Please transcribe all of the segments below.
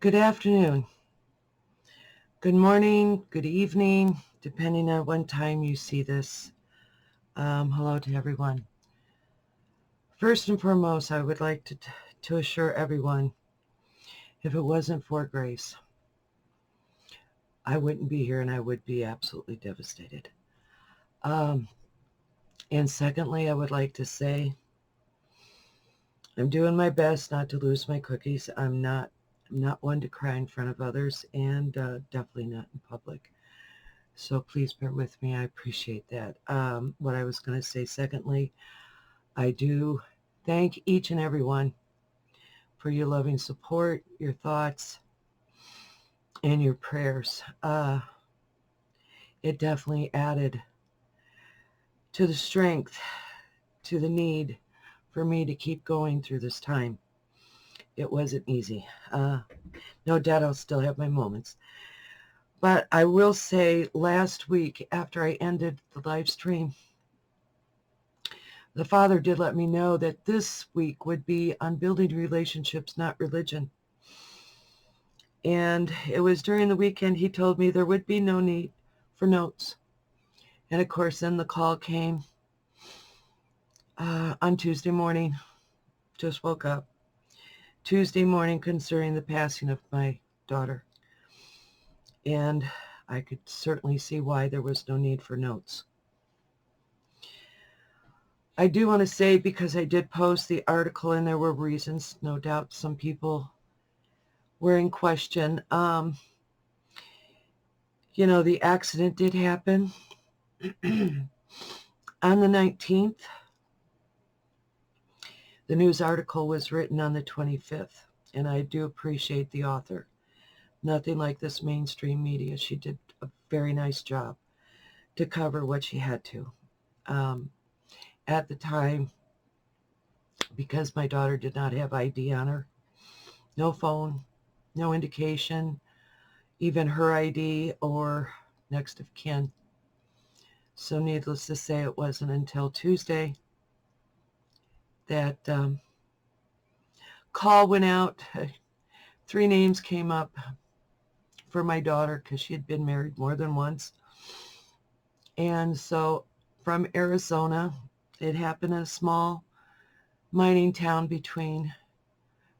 Good afternoon, good morning, good evening, depending on what time you see this. Hello to everyone. First and foremost, I would like to assure everyone, if it wasn't for grace, I wouldn't be here and I would be absolutely devastated. Um, and secondly, I would like to say I'm doing my best not to lose my cookies. I'm not one to cry in front of others, and definitely not in public. So please bear with me. I appreciate that. What I was going to say, secondly, I do thank each and every one for your loving support, your thoughts, and your prayers. It definitely added to the strength, to the need for me to keep going through this time. It wasn't easy. No doubt I'll still have my moments. But I will say last week, after I ended the live stream, the Father did let me know that this week would be on building relationships, not religion. And it was during the weekend he told me there would be no need for notes. And of course, then the call came on Tuesday morning. Just woke up. Tuesday morning concerning the passing of my daughter. And I could certainly see why there was no need for notes. I do want to say, because I did post the article and there were reasons, no doubt some people were in question. The accident did happen on the 19th. The news article was written on the 25th, and I do appreciate the author. Nothing like this mainstream media. She did a very nice job to cover what she had to. At the time, because my daughter did not have ID on her, no phone, no indication, even her ID or next of kin. So needless to say, it wasn't until Tuesday that call went out. 3 names came up for my daughter because she had been married more than once. And so from Arizona, it happened in a small mining town between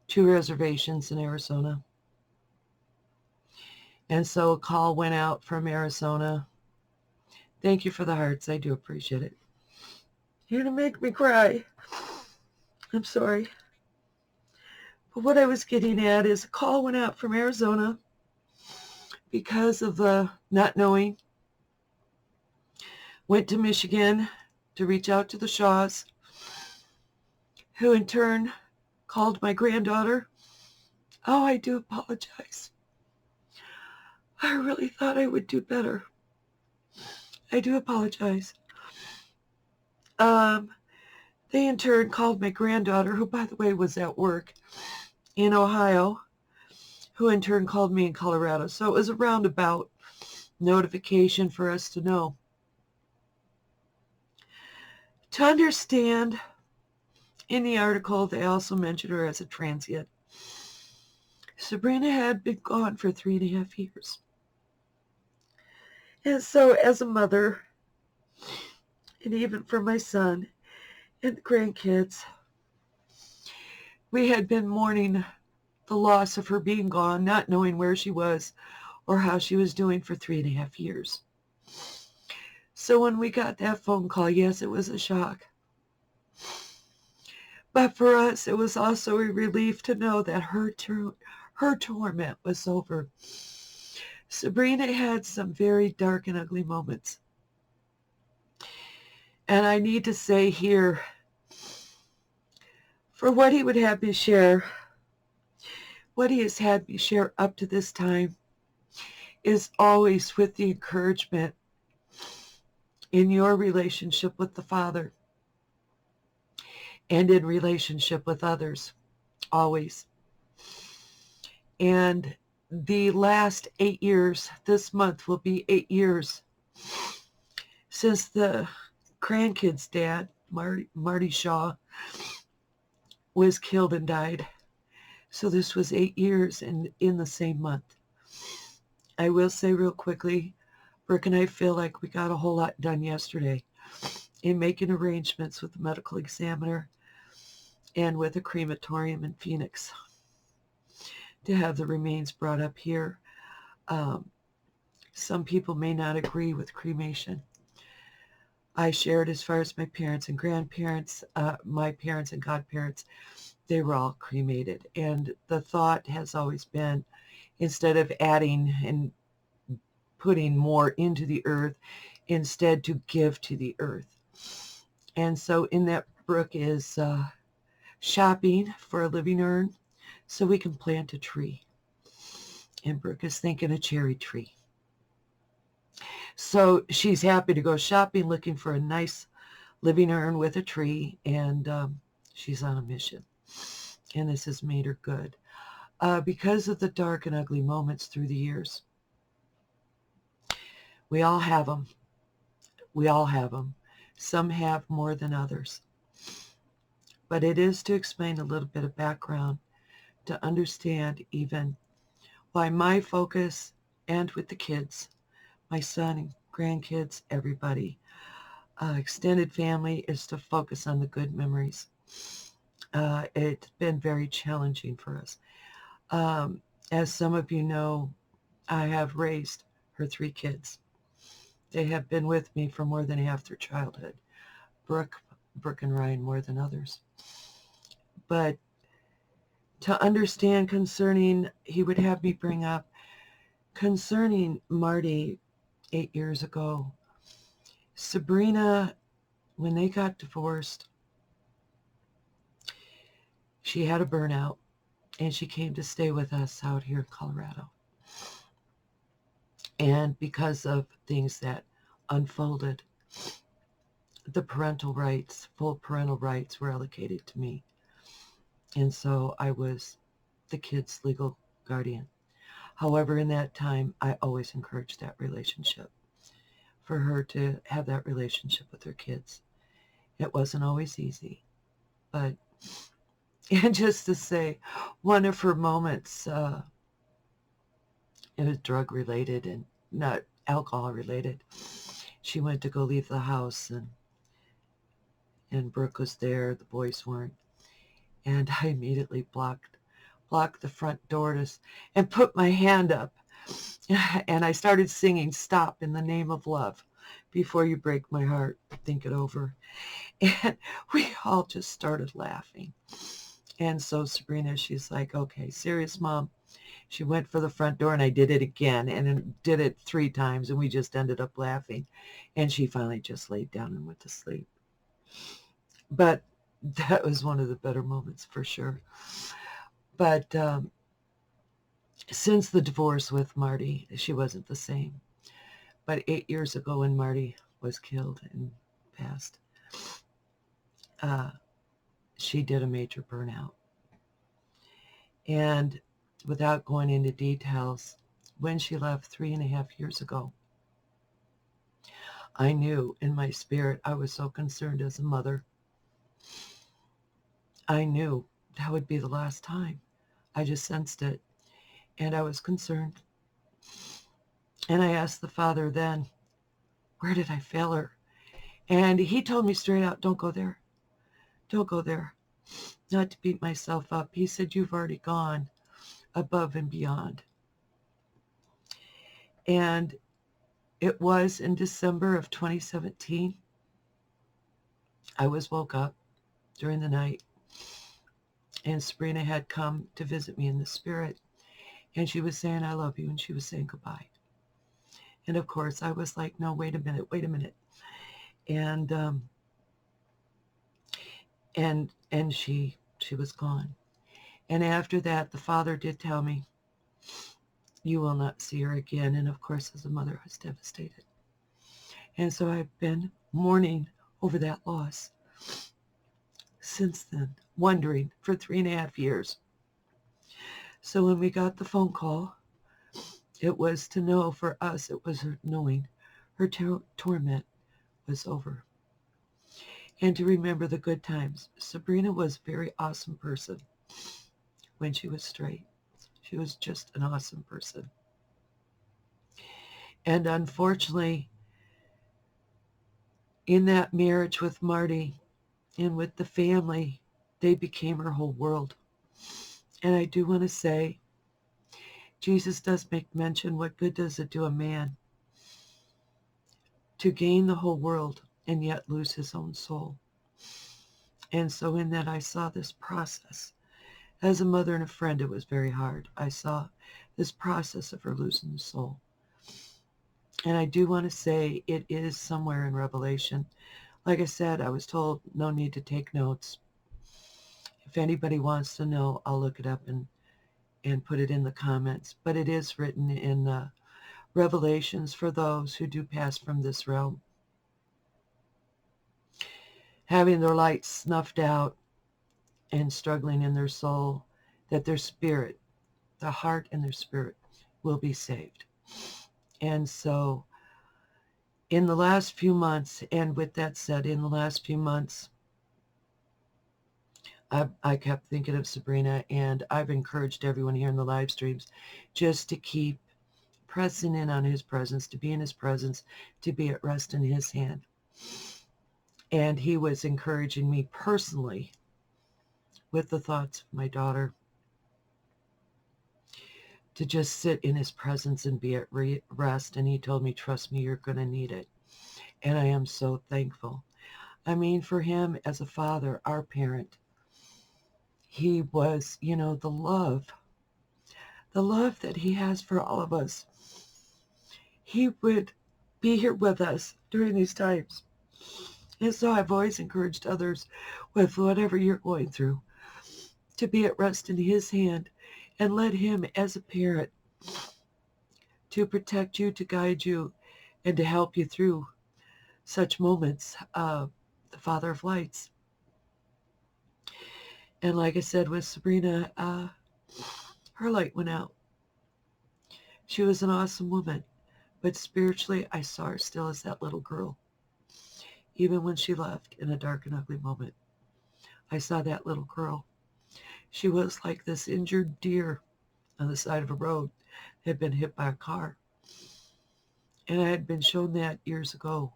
2 reservations in Arizona. And so a call went out from Arizona. Thank you for the hearts. I do appreciate it. You're going to make me cry. I'm sorry. But what I was getting at is a call went out from Arizona because of the not knowing. Went to Michigan to reach out to the Shaws, who in turn called my granddaughter. Oh, I do apologize. I really thought I would do better. I do apologize. They in turn called my granddaughter, who by the way was at work in Ohio, who in turn called me in Colorado. So it was a roundabout notification for us to know. To understand, in the article, they also mentioned her as a transient. Sabrina had been gone for 3.5 years. And so as a mother, and even for my son and the grandkids, we had been mourning the loss of her being gone, not knowing where she was or how she was doing for 3.5 years. So when we got that phone call, yes, it was a shock. But for us, it was also a relief to know that her torment was over. Sabrina had some very dark and ugly moments. And I need to say here, for what he would have me share, what he has had me share up to this time is always with the encouragement in your relationship with the Father and in relationship with others, always. And the last 8 years, this month will be 8 years since the grandkid's dad, Marty Shaw, was killed and died. So this was 8 years in the same month. I will say real quickly, Brooke and I feel like we got a whole lot done yesterday in making arrangements with the medical examiner and with a crematorium in Phoenix to have the remains brought up here. Um, some people may not agree with cremation. I shared as far as my parents and grandparents, my parents and godparents, they were all cremated. And the thought has always been, instead of adding and putting more into the earth, instead to give to the earth. And so in that, Brooke is shopping for a living urn so we can plant a tree. And Brooke is thinking a cherry tree. So she's happy to go shopping looking for a nice living urn with a tree, and she's on a mission. And this has made her good. Because of the dark and ugly moments through the years, we all have them. We all have them. Some have more than others. But it is to explain a little bit of background to understand even why my focus, and with the kids, my son and grandkids, everybody, extended family, is to focus on the good memories. It's been very challenging for us. As some of you know, I have raised her 3 kids. They have been with me for more than half their childhood. Brooke and Ryan more than others. But to understand concerning, he would have me bring up, concerning Marty 8 years ago, Sabrina, when they got divorced, she had a burnout and she came to stay with us out here in Colorado. And because of things that unfolded, the parental rights, full parental rights, were allocated to me. And so I was the kid's legal guardian. However, in that time, I always encouraged that relationship, for her to have that relationship with her kids. It wasn't always easy, but, and just to say, one of her moments, it was drug related and not alcohol related. She went to go leave the house, and Brooke was there, the boys weren't. And I immediately blocked the front door and put my hand up. And I started singing "Stop in the Name of Love. Before you break my heart, think it over." And we all just started laughing. And so Sabrina, she's like, "Okay, serious, Mom." She went for the front door, and I did it again, and did it 3 times, and we just ended up laughing. And she finally just laid down and went to sleep. But that was one of the better moments for sure. But since the divorce with Marty, she wasn't the same. But 8 years ago, when Marty was killed and passed, she did a major burnout. And without going into details, when she left 3.5 years ago, I knew in my spirit, I was so concerned as a mother. I knew that would be the last time. I just sensed it. And I was concerned. And I asked the Father then, where did I fail her? And he told me straight out, don't go there. Don't go there. Not to beat myself up. He said, you've already gone above and beyond. And it was in December of 2017. I was woke up during the night, and Sabrina had come to visit me in the spirit. And she was saying, I love you. And she was saying goodbye. And of course, I was like, no, wait a minute. And she was gone. And after that, the Father did tell me, you will not see her again. And of course, as a mother, I was devastated. And so I've been mourning over that loss since then, wondering for 3.5 years. So when we got the phone call, it was to know, for us, it was knowing her torment was over. And to remember the good times. Sabrina was a very awesome person. when she was straight. She was just an awesome person. And unfortunately, in that marriage with Marty and with the family, they became her whole world. And I do want to say, Jesus does make mention, what good does it do a man to gain the whole world and yet lose his own soul? And so in that I saw this process. As a mother and a friend, it was very hard. I saw this process of her losing the soul. And I do want to say it is somewhere in Revelation. Like I said, I was told no need to take notes. If anybody wants to know, I'll look it up and put it in the comments. But it is written in Revelations for those who do pass from this realm, having their light snuffed out and struggling in their soul, that their spirit, their heart and their spirit will be saved. And so in the last few months, and with that said, in the last few months, I kept thinking of Sabrina, and I've encouraged everyone here in the live streams just to keep pressing in on his presence, to be in his presence, to be at rest in his hand. And he was encouraging me personally with the thoughts of my daughter to just sit in his presence and be at rest. And he told me, trust me, you're going to need it. And I am so thankful. I mean, for him as a father, our parent, he was, the love that he has for all of us. He would be here with us during these times. And so I've always encouraged others with whatever you're going through to be at rest in his hand and let him as a parent to protect you, to guide you, and to help you through such moments of the Father of Lights. And like I said with Sabrina, her light went out. She was an awesome woman, but spiritually I saw her still as that little girl. Even when she left in a dark and ugly moment, I saw that little girl. She was like this injured deer on the side of a road that had been hit by a car. And I had been shown that years ago.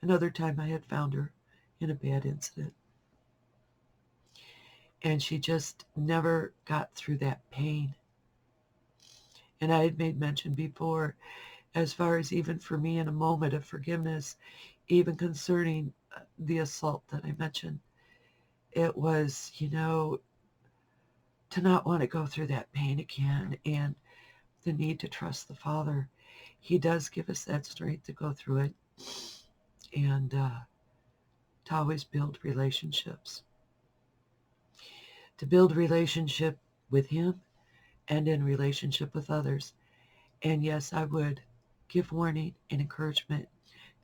Another time I had found her in a bad incident. And she just never got through that pain. And I had made mention before, as far as even for me in a moment of forgiveness, even concerning the assault that I mentioned, it was, to not want to go through that pain again and the need to trust the Father. He does give us that strength to go through it and to always build relationships. To build relationship with him and in relationship with others. And yes, I would give warning and encouragement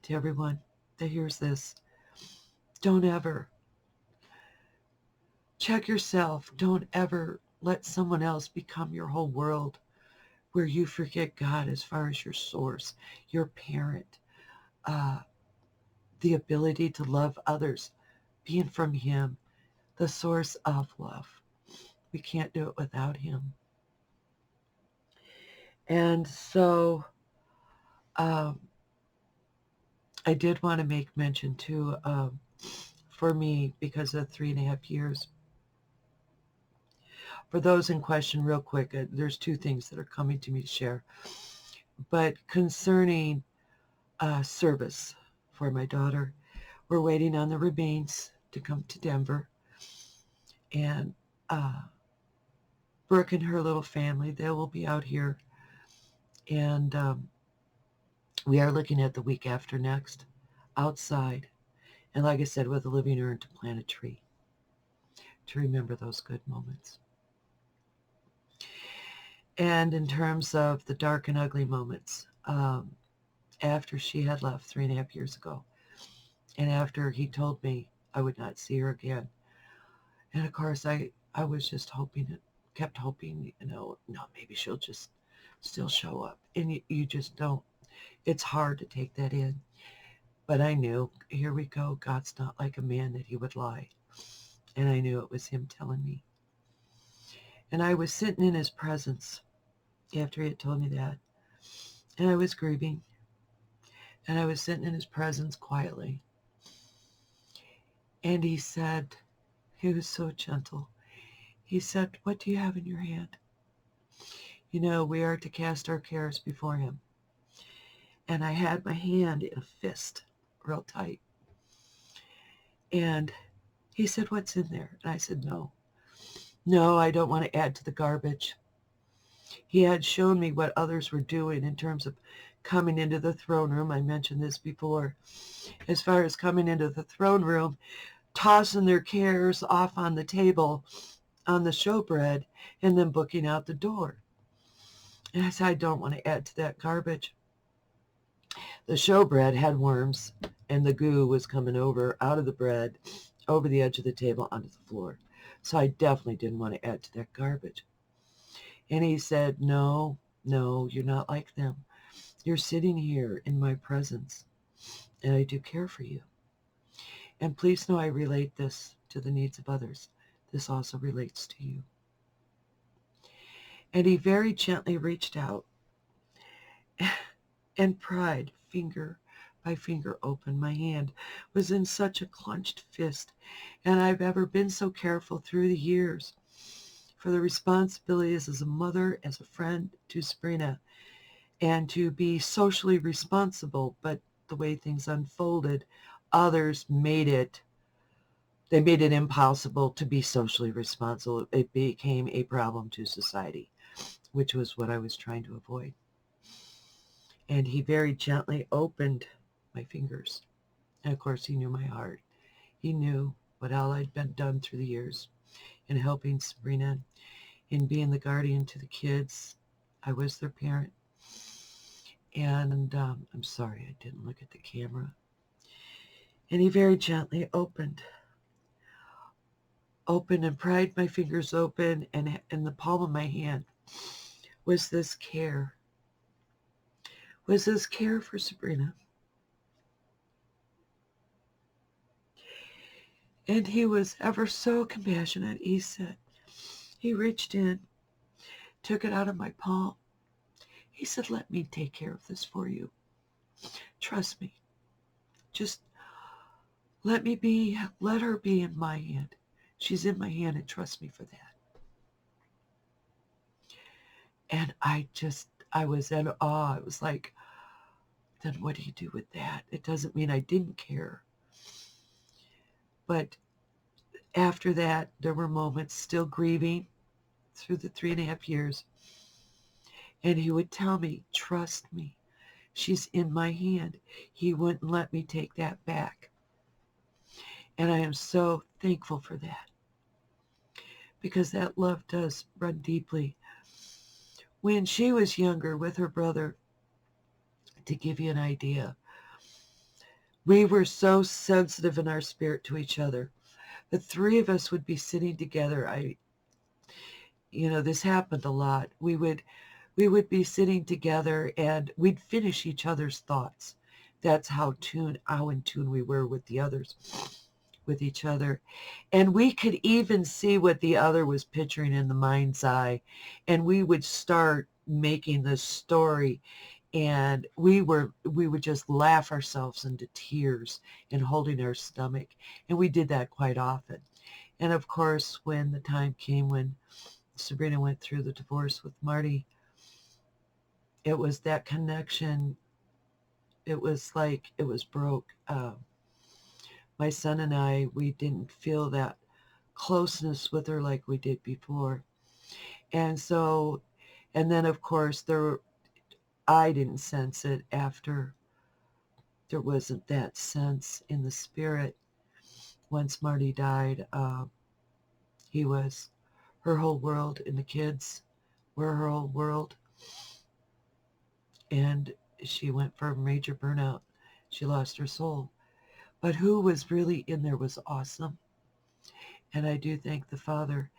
to everyone that hears this. Don't ever check yourself. Don't ever let someone else become your whole world where you forget God as far as your source, your parent, the ability to love others, being from him, the source of love. We can't do it without him. And so I did want to make mention too, for me, because of 3.5 years. For those in question, real quick, there's two things that are coming to me to share. But concerning service for my daughter, we're waiting on the remains to come to Denver. And Brooke and her little family, they will be out here. And we are looking at the week after next, outside. And like I said, with a living urn to plant a tree, to remember those good moments. And in terms of the dark and ugly moments, after she had left 3.5 years ago, and after he told me I would not see her again, and of course I was just hoping, kept hoping, no, maybe she'll just still show up. And you just don't. It's hard to take that in. But I knew, here we go, God's not like a man that he would lie. And I knew it was him telling me. And I was sitting in his presence after he had told me that. And I was grieving. And I was sitting in his presence quietly. And he said, he was so gentle. He said, "What do you have in your hand?" You know, we are to cast our cares before him. And I had my hand in a fist, real tight. And he said, "What's in there?" And I said, "No. No, I don't want to add to the garbage." He had shown me what others were doing in terms of coming into the throne room. I mentioned this before. As far as coming into the throne room, tossing their cares off on the table on the showbread, and then booking out the door. And I said, "I don't want to add to that garbage." The showbread had worms, and the goo was coming over out of the bread, over the edge of the table onto the floor. So I definitely didn't want to add to that garbage. And he said, "No, no, you're not like them. You're sitting here in my presence, and I do care for you. And please know I relate this to the needs of others. This also relates to you." And he very gently reached out and pried finger by finger open. My hand was in such a clenched fist, and I've ever been so careful through the years for the responsibilities as a mother, as a friend to Sabrina, and to be socially responsible. But the way things unfolded, others made it impossible to be socially responsible. It became a problem to society, which was what I was trying to avoid. And he very gently opened my fingers. And of course, he knew my heart. He knew what all I'd been done through the years in helping Sabrina, in being the guardian to the kids. I was their parent. And I'm sorry I didn't look at the camera. And he very gently opened and pried my fingers open, and in the palm of my hand was this care. Was this care for Sabrina. And he was ever so compassionate. He said, he reached in, took it out of my palm. He said, "Let me take care of this for you. Trust me. Just let her be in my hand. She's in my hand, and trust me for that." And I was in awe. It was like, then what do you do with that? It doesn't mean I didn't care. But after that, there were moments still grieving through the 3.5 years. And he would tell me, "Trust me, she's in my hand." He wouldn't let me take that back. And I am so thankful for that, because that love does run deeply. When she was younger with her brother, to give you an idea, we were so sensitive in our spirit to each other. The three of us would be sitting together. This happened a lot. We would be sitting together, and we'd finish each other's thoughts. That's how in tune we were with the others, with each other. And we could even see what the other was picturing in the mind's eye. And we would start making the story, and we would just laugh ourselves into tears and holding our stomach. And we did that quite often. And of course, when the time came when Sabrina went through the divorce with Marty, it was that connection. It was like it was broke. My son and I, we didn't feel that closeness with her like we did before. And so, and then of course I didn't sense it after. There wasn't that sense in the spirit. Once Marty died, he was her whole world, and the kids were her whole world. And she went for a major burnout. She lost her soul. But who was really in there was awesome. And I do thank the Father.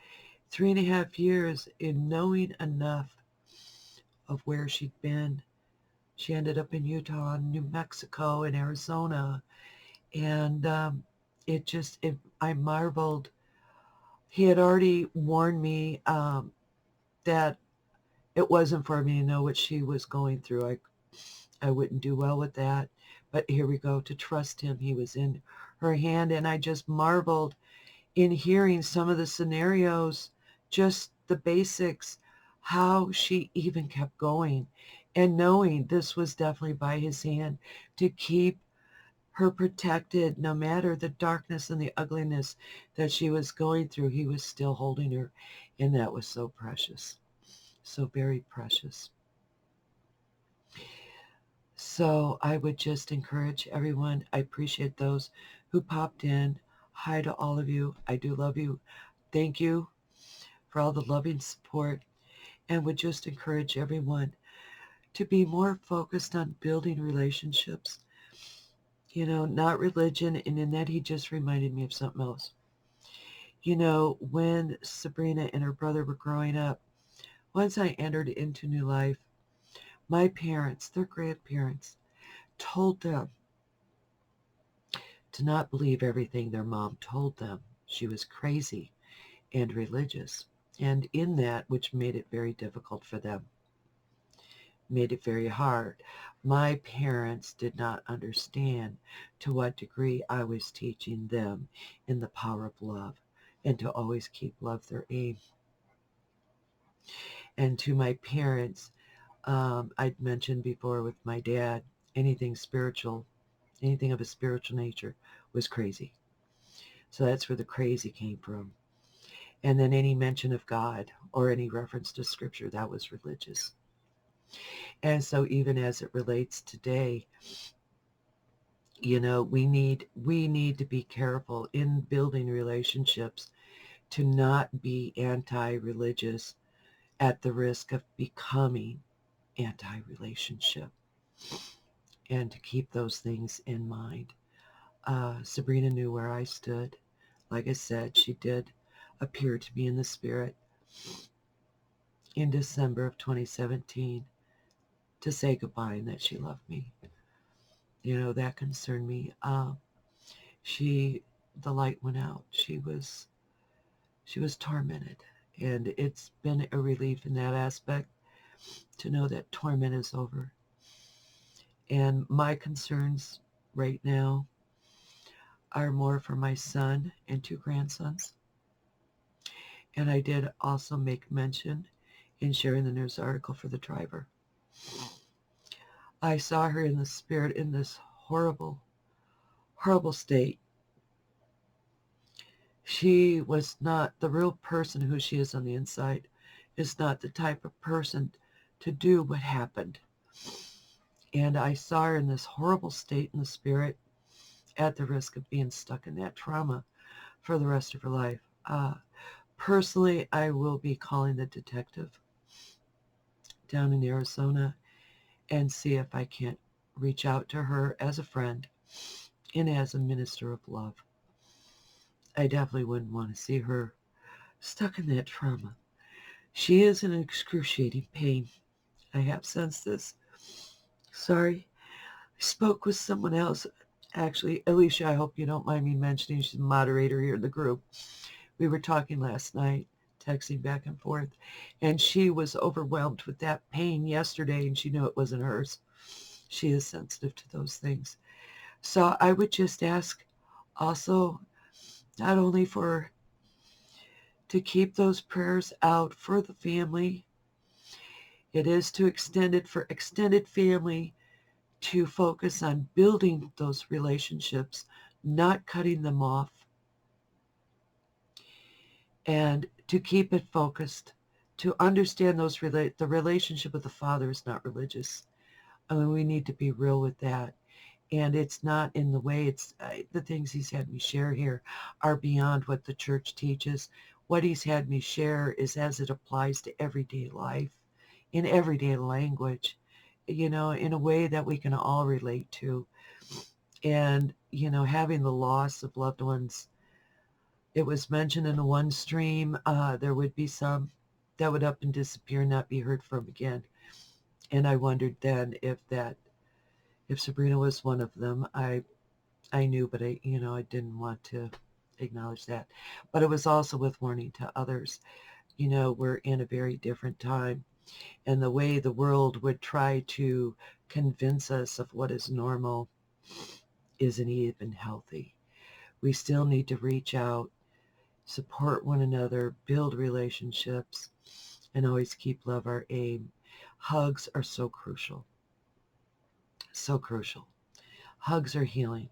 3.5 years in knowing enough of where she'd been. She ended up in Utah, New Mexico, and Arizona. And I marveled. He had already warned me that it wasn't for me to know what she was going through. I wouldn't do well with that. But here we go, to trust him. He was in her hand, and I just marveled in hearing some of the scenarios, just the basics, how she even kept going, and knowing this was definitely by his hand to keep her protected. No matter the darkness and the ugliness that she was going through, he was still holding her. And that was so precious, so very precious. So I would just encourage everyone. I appreciate those who popped in. Hi to all of you. I do love you. Thank you for all the loving support, and would just encourage everyone to be more focused on building relationships, not religion. And in that, he just reminded me of something else. When Sabrina and her brother were growing up, once I entered into new life, my parents, their grandparents, told them to not believe everything their mom told them. She was crazy and religious. And in that, which made it very difficult for them, made it very hard. My parents did not understand to what degree I was teaching them in the power of love, and to always keep love their aim. And to my parents, I'd mentioned before with my dad, anything spiritual, anything of a spiritual nature was crazy. So that's where the crazy came from. And then any mention of God or any reference to scripture, that was religious. And so even as it relates today, we need to be careful in building relationships to not be anti-religious at the risk of becoming anti-relationship, and to keep those things in mind. Sabrina knew where I stood. Like I said, she did appear to me in the spirit in December of 2017 to say goodbye and that she loved me. That concerned me. The light went out. She was tormented, and it's been a relief in that aspect to know that torment is over. And my concerns right now are more for my son and 2 grandsons. And I did also make mention in sharing the news article for the driver. I saw her in the spirit in this horrible, horrible state. She was not the real person who she is on the inside, is not the type of person to do what happened. And I saw her in this horrible state in the spirit, at the risk of being stuck in that trauma for the rest of her life. Personally, I will be calling the detective down in Arizona and see if I can't reach out to her as a friend and as a minister of love. I definitely wouldn't want to see her stuck in that trauma. She is in excruciating pain. I have sensed this. Sorry. I spoke with someone else. Actually, Alicia, I hope you don't mind me mentioning, she's a moderator here in the group. We were talking last night, texting back and forth, and she was overwhelmed with that pain yesterday, and she knew it wasn't hers. She is sensitive to those things. So I would just ask also, not only to keep those prayers out for the family, it is to extend it for extended family, to focus on building those relationships, not cutting them off, and to keep it focused, to understand the relationship with the Father is not religious. I mean, we need to be real with that. And it's not in the way the things he's had me share here are beyond what the church teaches. What he's had me share is as it applies to everyday life, in everyday language, in a way that we can all relate to. And, having the loss of loved ones, it was mentioned in the one stream, there would be some that would up and disappear and not be heard from again. And I wondered then if Sabrina was one of them. I knew, but I didn't want to acknowledge that. But it was also with warning to others You know, we're in a very different time, and the way the world would try to convince us of what is normal isn't even healthy. We still need to reach out, support one another, build relationships, and always keep love our aim. Hugs are so crucial, so crucial. Hugs are healing,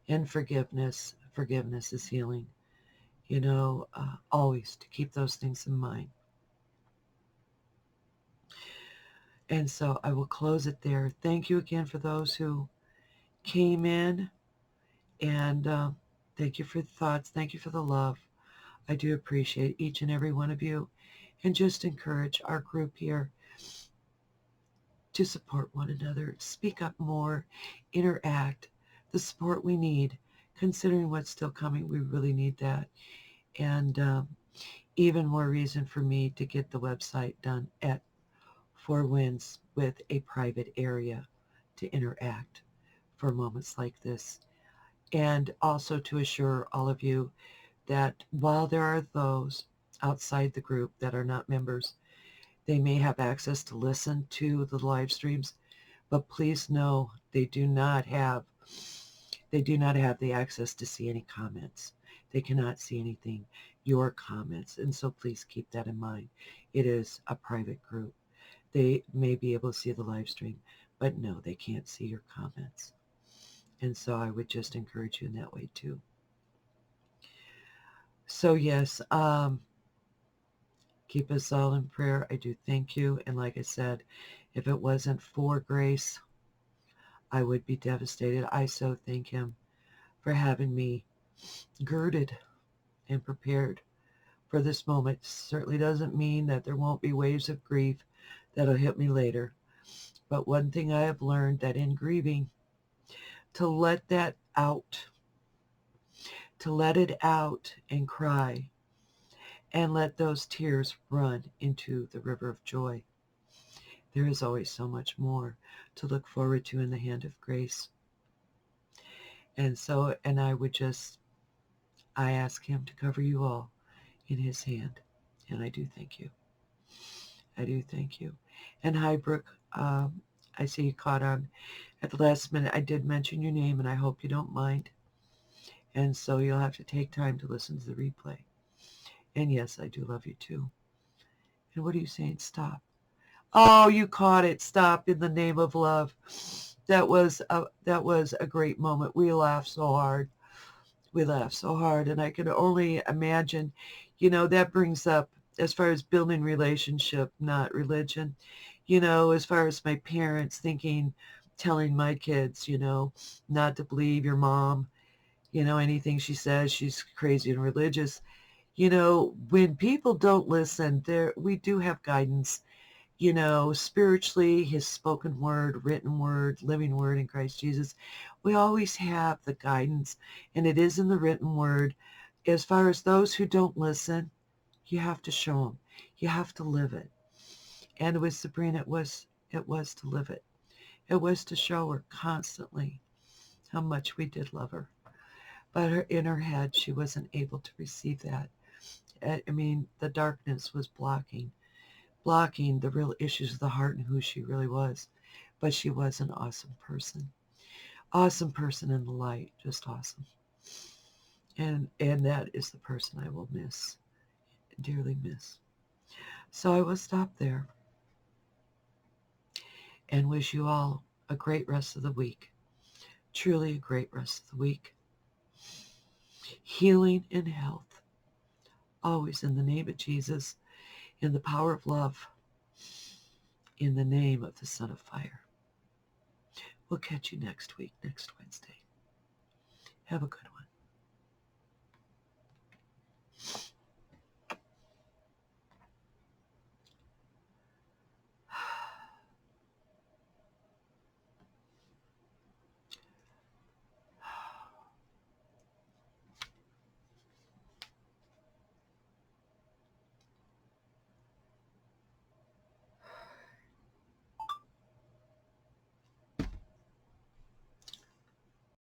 and forgiveness is healing. You know, always to keep those things in mind. And so I will close it there. Thank you again for those who came in, and thank you for the thoughts. Thank you for the love. I do appreciate each and every one of you, and just encourage our group here to support one another, speak up more, interact, the support we need. Considering what's still coming, we really need that. And even more reason for me to get the website done at Four Winds with a private area to interact for moments like this. And also to assure all of you that while there are those outside the group that are not members, they may have access to listen to the live streams, but please know they do not have the access to see any comments. They cannot see anything, your comments, and so please keep that in mind. It is a private group. They may be able to see the live stream, but no, they can't see your comments. And so I would just encourage you in that way too. So yes, keep us all in prayer. I do thank you. And like I said, if it wasn't for grace, I would be devastated. I so thank him for having me girded and prepared for this moment. Certainly doesn't mean that there won't be waves of grief that'll hit me later. But one thing I have learned, that in grieving, to let that out, to let it out and cry, and let those tears run into the river of joy. There is always so much more to look forward to in the hand of grace. And so, and I ask him to cover you all in his hand. And I do thank you. I do thank you. And hi, Brooke. I see you caught on at the last minute. I did mention your name, and I hope you don't mind. And so you'll have to take time to listen to the replay. And yes, I do love you too. And what are you saying? Stop. Oh, you caught it. Stop in the name of love. That was a great moment. We laughed so hard. We laughed so hard. And I can only imagine, that brings up, as far as building relationship, not religion, as far as my parents telling my kids, not to believe your mom, anything she says, she's crazy and religious. When people don't listen, we do have guidance, spiritually, his spoken word, written word, living word in Christ Jesus. We always have the guidance, and it is in the written word. As far as those who don't listen, you have to show them. You have to live it. And with Sabrina, it was to live it. It was to show her constantly how much we did love her. But in her head, she wasn't able to receive that. I mean, the darkness was blocking the real issues of the heart and who she really was. But she was an awesome person. Awesome person in the light. Just awesome. And that is the person I will miss. Dearly miss. So I will stop there and wish you all a great rest of the week. Truly a great rest of the week. Healing and health. Always in the name of Jesus. In the power of love. In the name of the Son of Fire. We'll catch you next week, next Wednesday. Have a good one.